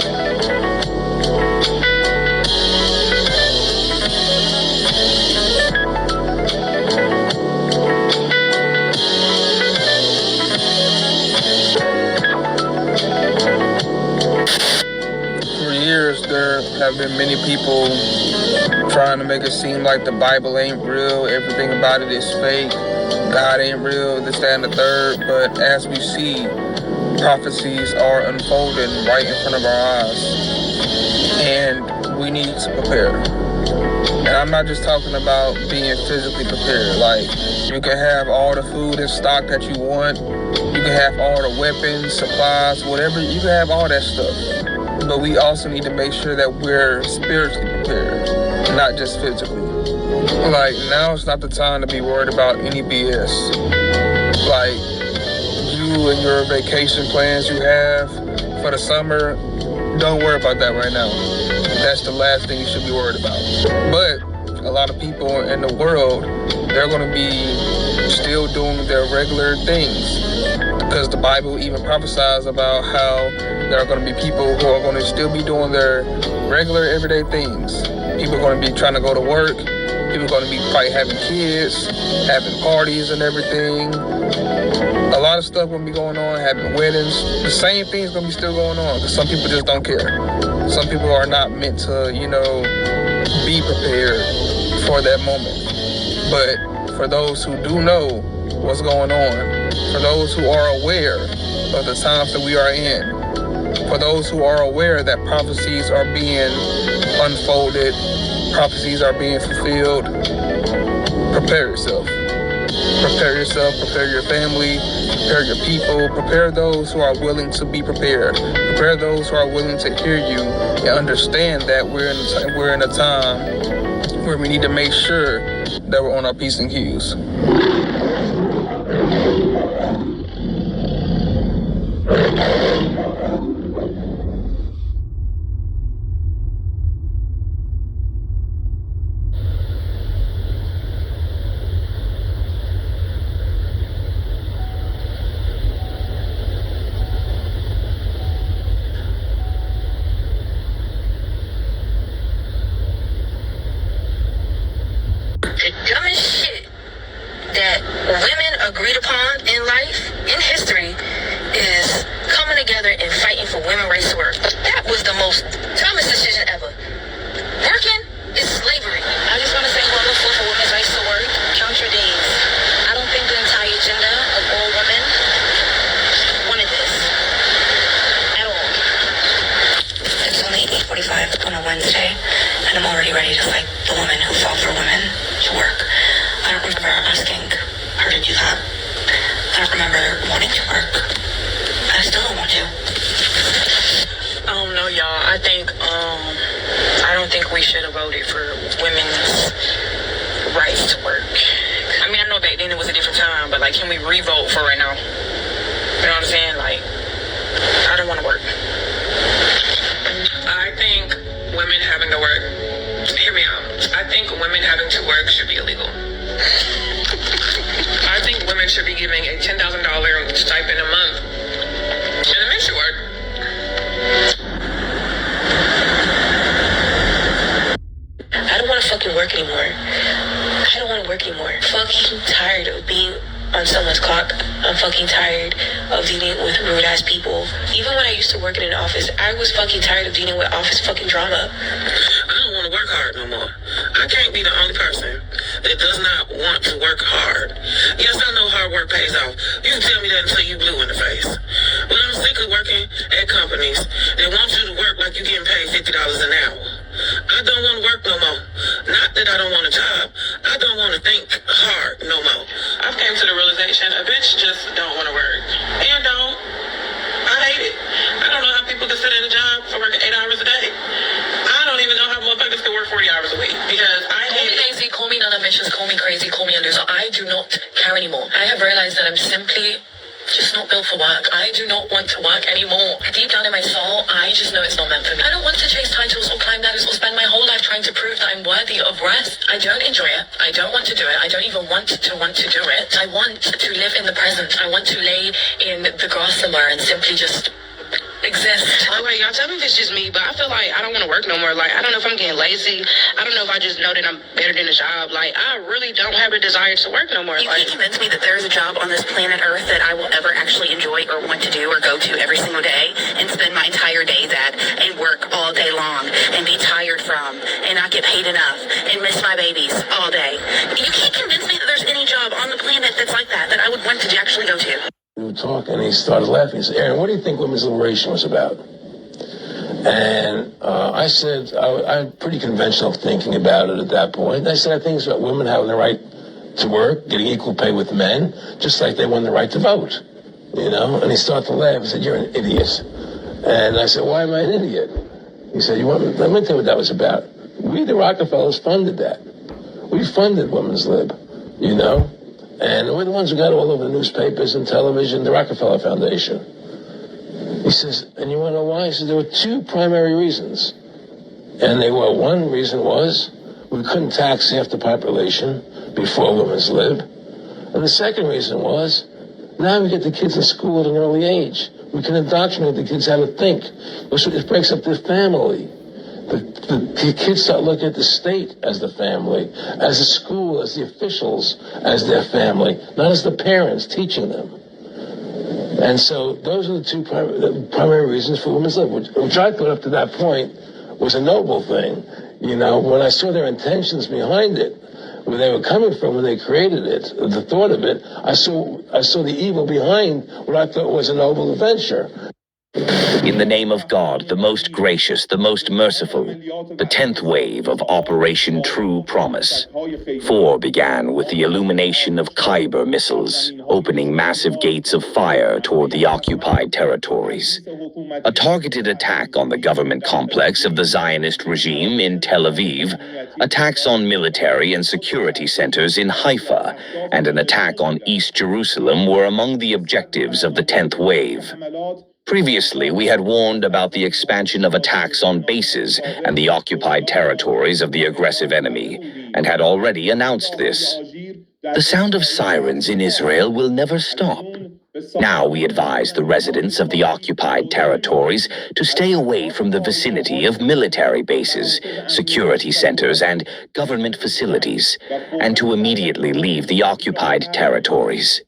For years, there have been many people trying to make it seem like the Bible ain't real, everything about it is fake, God ain't real, this, that, and the third. But as we see, prophecies are unfolding right in front of our eyes, and we need to prepare. And I'm not just talking about being physically prepared. Like, you can have all the food in stock that you want, you can have all the weapons, supplies, whatever, you can have all that stuff. But we also need to make sure that we're spiritually prepared, not just physically. Like, now it's not the time to be worried about any BS. Like, you and your vacation plans you have for the summer, don't worry about that right now. That's the last thing you should be worried about. But a lot of people in the world, they're going to be still doing their regular things, because the Bible even prophesies about how there are going to be people who are going to still be doing their regular everyday things. People are going to be trying to go to work. People are going to be probably having kids, having parties and everything. A lot of stuff going to be going on, having weddings. The same thing's going to be still going on, because some people just don't care. Some people are not meant to, be prepared for that moment. But for those who do know what's going on, for those who are aware of the times that we are in, for those who are aware that prophecies are being unfolded, prophecies are being fulfilled, prepare yourself. Prepare yourself, prepare your family, prepare your people, prepare those who are willing to be prepared. Prepare those who are willing to hear you and understand that we're in a time where we need to make sure that we're on our P's and Q's. The dumbest shit that women agreed upon in life, in history, is coming together and fighting for women's rights to work. That was the most dumbest decision ever. Working is slavery. I just want to say one more for women's rights to work. Count your days. I don't think the entire agenda of all women wanted this at all. It's only 8:45 on a Wednesday, and I'm already ready to fight the woman who fought for women to work. I don't remember asking her to do that. I don't remember wanting to work. I still don't want to. I don't know, y'all. I don't think we should have voted for women's rights to work. I mean, I know back then it was a different time, but can we re-vote for right now? You know what I'm saying? I don't want to work. I think women having to work, hear me out. I think women having to work should be illegal. I think women should be giving a $10,000 stipend a month, and the men should work. I don't want to fucking work anymore. I don't want to work anymore. Fucking tired of being on someone's clock. I'm fucking tired of dealing with rude ass people. Even when I used to work in an office, I was fucking tired of dealing with office fucking drama. I don't want to work hard no more. I can't be the only person that does not want to work hard. Yes, I know hard work pays off. You can tell me that until you blue in the face. But I'm sick of working at companies that want you to work like you're getting paid $50 an hour. I don't want to work no more. Not that I don't want a job. I don't want to think hard no more. I've came to the realization a bitch just don't want to work. And don't. I hate it. I don't know how people can sit in a job for working 8 hours a day. I don't even know how motherfuckers can work 40 hours a week because I hate it. Lazy, call me non-ambitious, call me crazy, call me under. So I do not care anymore. I have realized that I'm simply just not built for work. I do not want to work anymore. Deep down in my soul, I just know it's not meant for me. I don't want to chase titles or climb ladders or spend my whole life trying to prove that I'm worthy of rest. I don't enjoy it. I don't want to do it. I don't even want to do it. I want to live in the present. I want to lay in the grass somewhere and simply just exist. By the way, y'all tell me if it's just me, but I feel like I don't want to work no more. Like, I don't know if I'm getting lazy. I don't know if I just know that I'm better than a job. Like, I really don't have a desire to work no more. You Like, can't convince me that there is a job on this planet Earth that I will ever actually enjoy or want to do or go to every single day and spend my entire days at and work all day long and be tired from and not get paid enough and miss my babies all day. You can't convince me that there's any job on the planet that's like that I would want to actually go to. We were talking, and he started laughing. He said, Aaron, what do you think women's liberation was about? And I said, I'm pretty conventional thinking about it at that point. I said, I think it's about women having the right to work, getting equal pay with men, just like they won the right to vote, you know? And he started to laugh. He said, you're an idiot. And I said, why am I an idiot? He said, let me tell you what that was about. We, the Rockefellers, funded that. We funded women's lib, you know? And we're the ones who got all over the newspapers and television, the Rockefeller Foundation. He says, and you want to know why? He says, there were two primary reasons. And they were, one reason was we couldn't tax half the population before women's lib. And the second reason was, now we get the kids in school at an early age. We can indoctrinate the kids how to think. It breaks up their family. The kids start looking at the state as the family, as the school, as the officials, as their family, not as the parents teaching them. And so those are the two primary reasons for women's lib, which I thought up to that point was a noble thing. You know, when I saw their intentions behind it, where they were coming from when they created it, the thought of it, I saw the evil behind what I thought was a noble venture. In the name of God, the most gracious, the most merciful, the 10th wave of Operation True Promise. 4 began with the illumination of Khyber missiles, opening massive gates of fire toward the occupied territories. A targeted attack on the government complex of the Zionist regime in Tel Aviv, attacks on military and security centers in Haifa, and an attack on East Jerusalem were among the objectives of the 10th wave. Previously, we had warned about the expansion of attacks on bases and the occupied territories of the aggressive enemy, and had already announced this. The sound of sirens in Israel will never stop. Now we advise the residents of the occupied territories to stay away from the vicinity of military bases, security centers, and government facilities, and to immediately leave the occupied territories.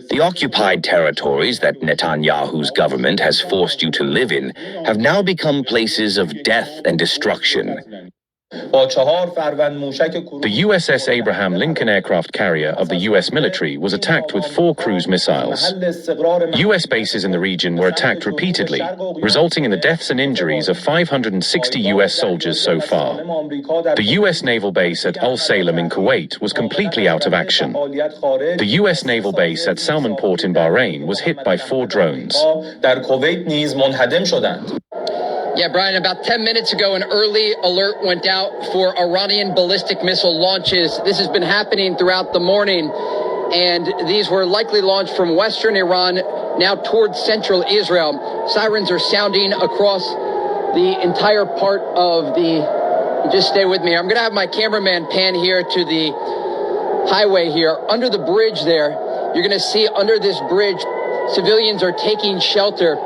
The occupied territories that Netanyahu's government has forced you to live in have now become places of death and destruction. The USS Abraham Lincoln aircraft carrier of the U.S. military was attacked with 4 cruise missiles. U.S. bases in the region were attacked repeatedly, resulting in the deaths and injuries of 560 U.S. soldiers so far. The U.S. naval base at Al Salem in Kuwait was completely out of action. The U.S. naval base at Salman Port in Bahrain was hit by 4 drones. Yeah, Brian, about 10 minutes ago, an early alert went out for Iranian ballistic missile launches. This has been happening throughout the morning, and these were likely launched from western Iran, now towards central Israel. Sirens are sounding across the entire part of the... Just stay with me. I'm going to have my cameraman pan here to the highway here. Under the bridge there, you're going to see under this bridge, civilians are taking shelter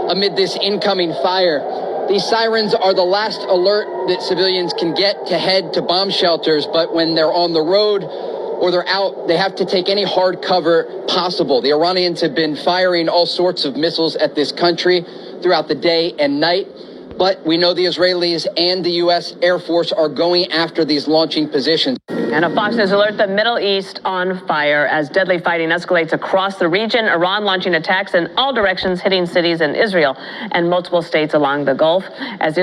amid this incoming fire. These sirens are the last alert that civilians can get to head to bomb shelters, but when they're on the road or they're out, they have to take any hard cover possible. The Iranians have been firing all sorts of missiles at this country throughout the day and night, but we know the Israelis and the U.S. Air Force are going after these launching positions. And a Fox News alert, the Middle East on fire as deadly fighting escalates across the region. Iran launching attacks in all directions, hitting cities in Israel and multiple states along the Gulf as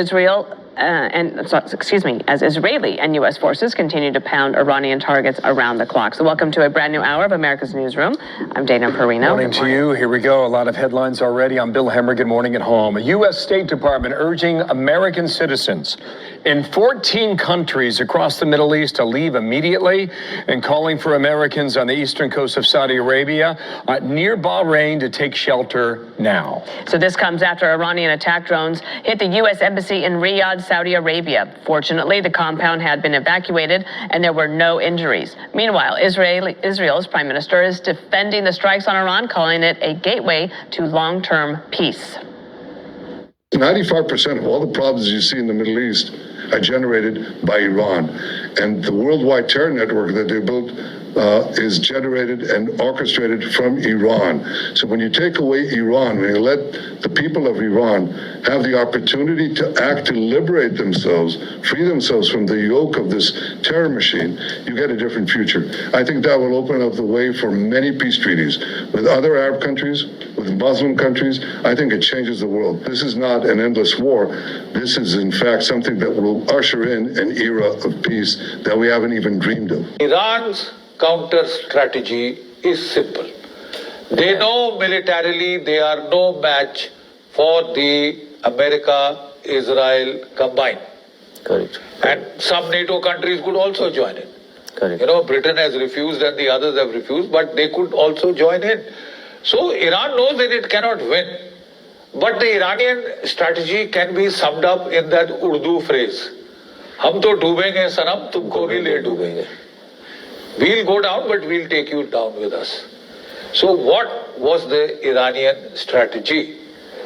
as Israeli and U.S. forces continue to pound Iranian targets around the clock. So welcome to a brand new hour of America's Newsroom. I'm Dana Perino. Morning to you. Here we go. A lot of headlines already. I'm Bill Hemmer. Good morning at home. A U.S. State Department urging American citizens in 14 countries across the Middle East to leave immediately and calling for Americans on the eastern coast of Saudi Arabia near Bahrain to take shelter now. So this comes after Iranian attack drones hit the U.S. Embassy in Riyadh, Saudi Arabia. Fortunately, the compound had been evacuated and there were no injuries. Meanwhile, Israel's prime minister is defending the strikes on Iran, calling it a gateway to long-term peace. 95% of all the problems you see in the Middle East are generated by Iran. And the worldwide terror network that they built is generated and orchestrated from Iran. So when you take away Iran, when you let the people of Iran have the opportunity to act, to liberate themselves, free themselves from the yoke of this terror machine, you get a different future. I think that will open up the way for many peace treaties with other Arab countries, with Muslim countries. I think it changes the world. This is not an endless war. This is, in fact, something that will usher in an era of peace that we haven't even dreamed of. Iran's counter strategy is simple. They know militarily they are no match for the America-Israel combined. Correct. And some NATO countries could also join in. Correct. You know, Britain has refused and the others have refused, but they could also join in. So Iran knows that it cannot win. But the Iranian strategy can be summed up in that Urdu phrase. Hum to doobenge sanam, tumko bhi le doobenge. We'll go down, but we'll take you down with us. So what was the Iranian strategy?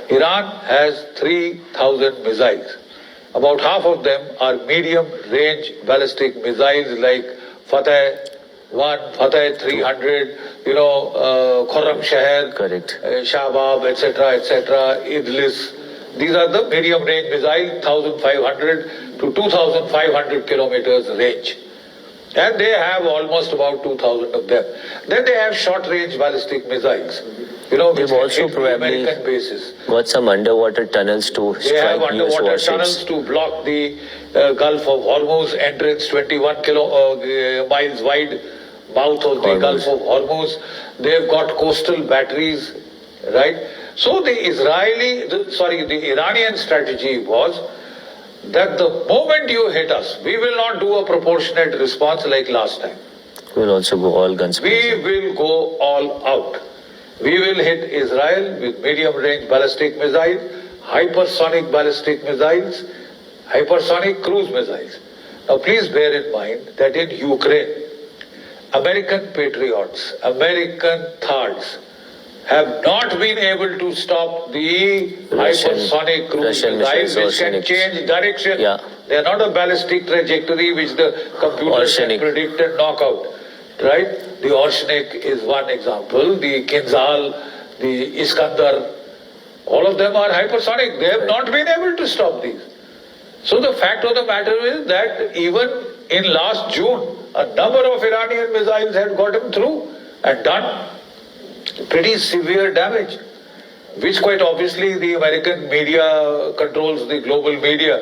Iran has 3,000 missiles. About half of them are medium-range ballistic missiles like Fateh-1, Fateh 300, Khurram Shahar, Shahbab, etc., Idlis. These are the medium-range missiles, 1,500 to 2,500 kilometers range. And they have almost about 2,000 of them. Then they have short-range ballistic missiles. They've also probably American bases. got some underwater tunnels to They have strike news underwater warships. tunnels to block the Gulf of Hormuz entrance, 21 miles wide mouth of the Gulf of Hormuz. They've got coastal batteries, right? So the Iranian strategy was that the moment you hit us, we will not do a proportionate response like last time. We'll also go all guns blazing. We will go all out. We will hit Israel with medium-range ballistic missiles, hypersonic ballistic missiles, hypersonic cruise missiles. Now please bear in mind that in Ukraine, American Patriots, American THAADs have not been able to stop the hypersonic cruise missiles which can change direction. Yeah. They are not a ballistic trajectory which the computers can predict and knock out. Right? The Orsnik is one example. The Kinzhal, the Iskandar, all of them are hypersonic. They have not been able to stop these. So the fact of the matter is that even in last June, a number of Iranian missiles had gotten through and done pretty severe damage, which quite obviously the American media controls, the global media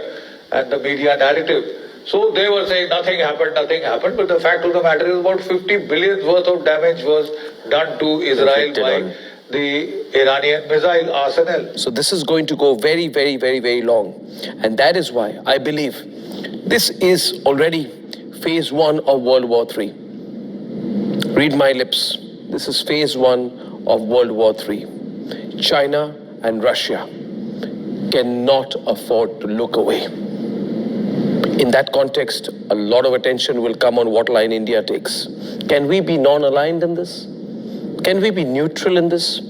and the media narrative. So they were saying nothing happened, but the fact of the matter is about 50 billion worth of damage was done to Israel by the Iranian missile arsenal. So this is going to go very, very, very, very long. And that is why I believe this is already phase 1 of World War III. Read my lips. This is phase 1 of World War III. China and Russia cannot afford to look away. In that context, a lot of attention will come on what line India takes. Can we be non-aligned in this? Can we be neutral in this?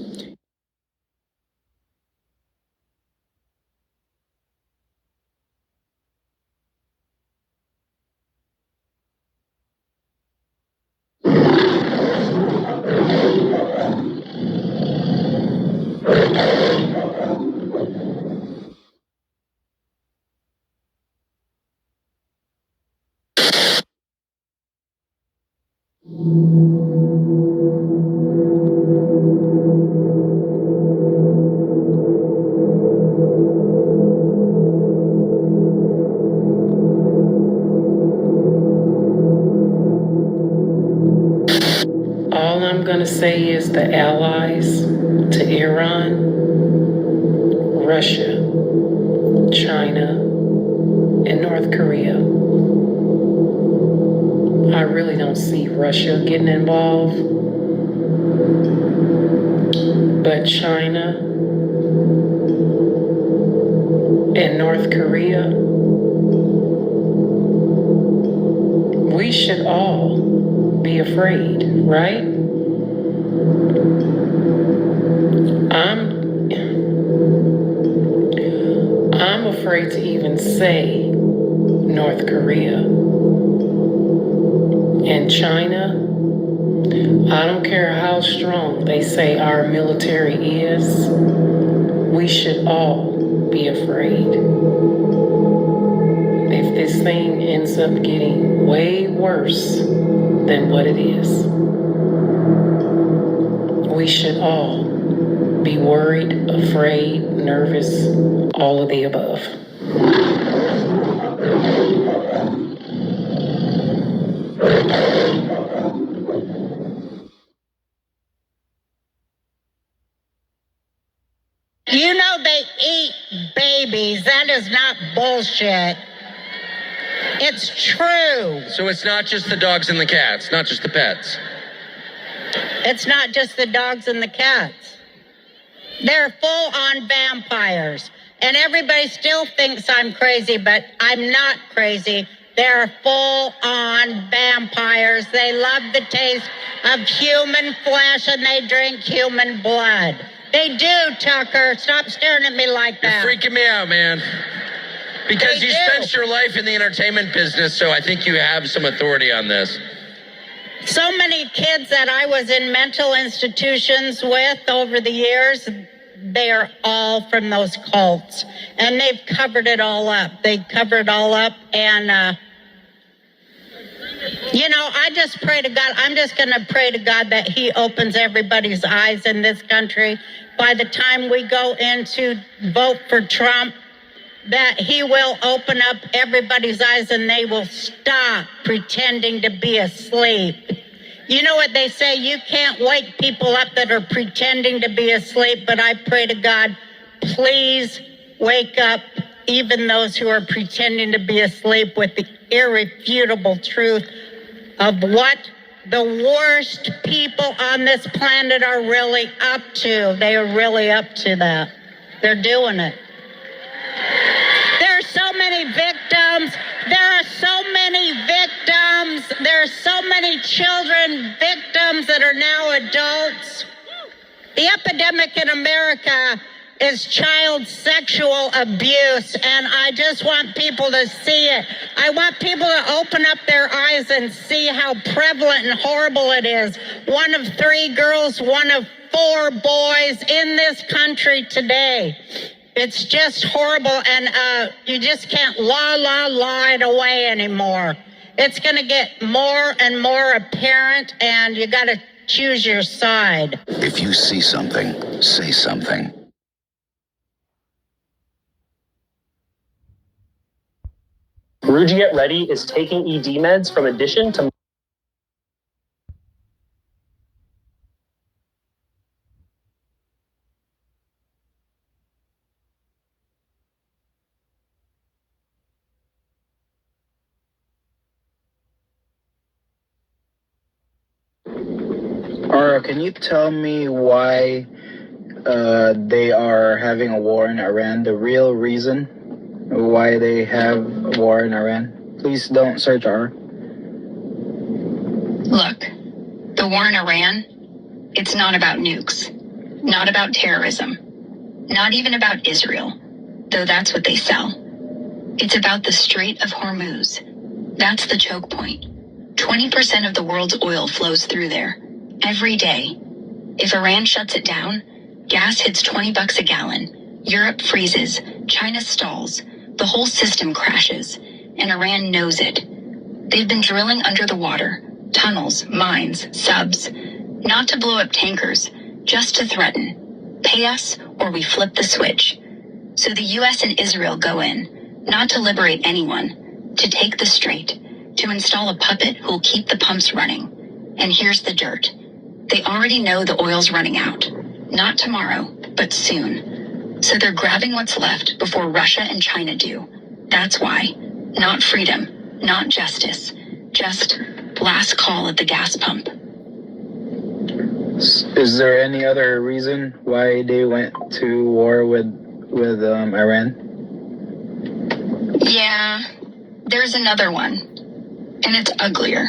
All I'm going to say is the allies to Iran, Russia, China, and North Korea. I really don't see Russia getting involved, but China and North Korea, we should all be afraid, right? I'm afraid to even say North Korea. And China, I don't care how strong they say our military is, we should all be afraid. If this thing ends up getting way worse than what it is, we should all be worried, afraid, nervous, all of the above. You know they eat babies. That is not bullshit. It's true. So it's not just the dogs and the cats, not just the pets. It's not just the dogs and the cats. They're full-on vampires. And everybody still thinks I'm crazy, but I'm not crazy. They're full-on vampires. They love the taste of human flesh and they drink human blood. They do, Tucker. Stop staring at me like that. You're freaking me out, man. Because you spent your life in the entertainment business, so I think you have some authority on this. So many kids that I was in mental institutions with over the years, they are all from those cults. And they've covered it all up. They covered it all up. And, I just pray to God. I'm just going to pray to God that he opens everybody's eyes in this country. By the time we go in to vote for Trump, that he will open up everybody's eyes and they will stop pretending to be asleep. You know what they say? You can't wake people up that are pretending to be asleep, but I pray to God, please wake up even those who are pretending to be asleep with the irrefutable truth of what the worst people on this planet are really up to. They are really up to that. They're doing it. There are so many victims. There are so many victims. There are so many children victims that are now adults. The epidemic in America is child sexual abuse, and I just want people to see it. I want people to open up their eyes and see how prevalent and horrible it is. 1 of 3 girls, 1 of 4 boys in this country today. It's just horrible, and you just can't lie it away anymore. It's going to get more and more apparent, and you got to choose your side. If you see something, say something. Ruji Get Ready is taking ED meds from addition to Ara, can you tell me why they are having a war in Iran? The real reason why they have a war in Iran? Please don't search Ara. Look, the war in Iran, it's not about nukes, not about terrorism, not even about Israel, though that's what they sell. It's about the Strait of Hormuz. That's the choke point. 20% of the world's oil flows through there. Every day. If Iran shuts it down, gas hits $20 a gallon. Europe freezes. China stalls. The whole system crashes. And Iran knows it. They've been drilling under the water. Tunnels, mines, subs. Not to blow up tankers, just to threaten. Pay us or we flip the switch. So the US and Israel go in, not to liberate anyone, to take the strait, to install a puppet who'll keep the pumps running. And here's the dirt. They already know the oil's running out. Not tomorrow, but soon. So they're grabbing what's left before Russia and China do. That's why. Not freedom, not justice. Just last call at the gas pump. Is there any other reason why they went to war with Iran? Yeah, there's another one. And it's uglier.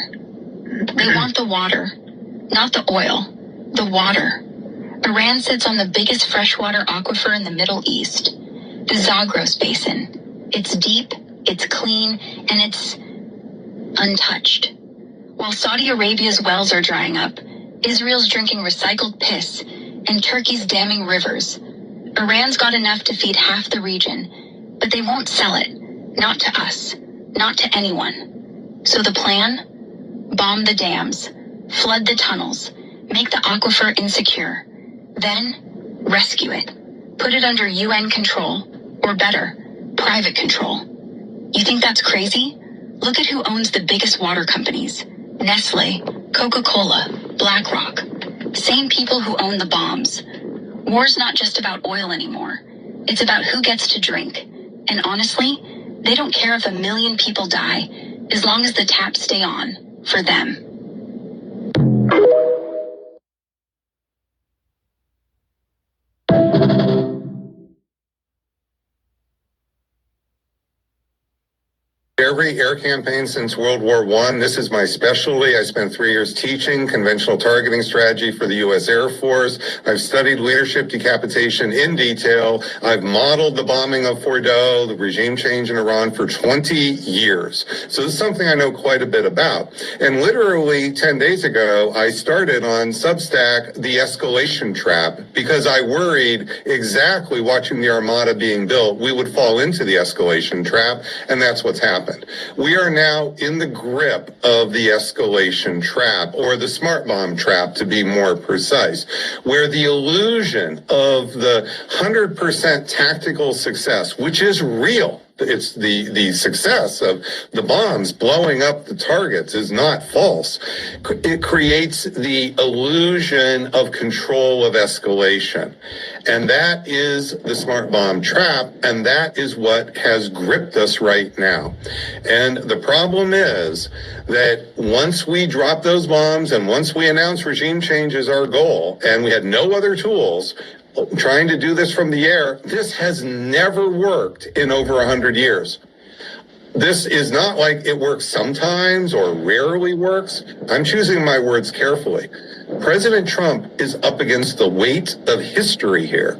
They want the water. Not the oil, the water. Iran sits on the biggest freshwater aquifer in the Middle East. The Zagros Basin. It's deep, it's clean, and it's untouched. While Saudi Arabia's wells are drying up, Israel's drinking recycled piss, and Turkey's damming rivers. Iran's got enough to feed half the region, but they won't sell it. Not to us. Not to anyone. So the plan? Bomb the dams. Flood the tunnels. Make the aquifer insecure. Then, rescue it. Put it under UN control. Or better, private control. You think that's crazy? Look at who owns the biggest water companies. Nestle, Coca-Cola, BlackRock. Same people who own the bombs. War's not just about oil anymore. It's about who gets to drink. And honestly, they don't care if 1 million people die, as long as the taps stay on, for them. Every air campaign since World War I, this is my specialty. I spent 3 years teaching conventional targeting strategy for the U.S. Air Force. I've studied leadership decapitation in detail. I've modeled the bombing of Fordow, the regime change in Iran, for 20 years. So this is something I know quite a bit about. And literally 10 days ago, I started on Substack, The Escalation Trap, because I worried exactly watching the Armada being built, we would fall into the escalation trap, and that's what's happened. We are now in the grip of the escalation trap, or the smart bomb trap, to be more precise, where the illusion of the 100% tactical success, which is real, it's the success of the bombs blowing up the targets, is not false. It creates the illusion of control of escalation. And that is the smart bomb trap, and that is what has gripped us right now. And the problem is that once we drop those bombs and once we announce regime change is our goal, and we had no other tools, trying to do this from the air, this has never worked in over 100 years. This is not like it works sometimes or rarely works. I'm choosing my words carefully. President Trump is up against the weight of history here.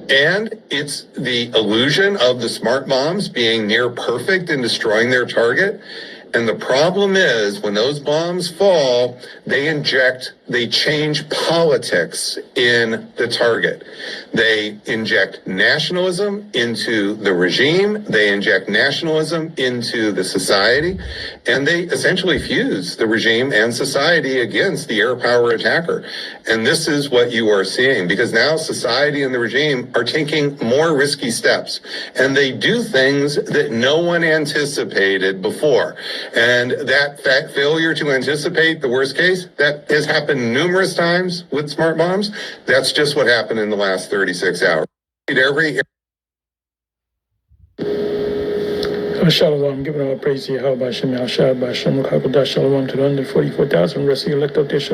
And it's the illusion of the smart bombs being near perfect in destroying their target. And the problem is, when those bombs fall, they change politics in the target. They inject nationalism into the regime, they inject nationalism into the society, and they essentially fuse the regime and society against the air power attacker. And this is what you are seeing, because now society and the regime are taking more risky steps, and they do things that no one anticipated before. And that failure to anticipate the worst case, that has happened numerous times with smart bombs. That's just what happened in the last 36 hours. Shalom, giving all praise to Yahweh, Shem, Yahshua, Shem, Shalom to the 144,000 rest of the elect out there.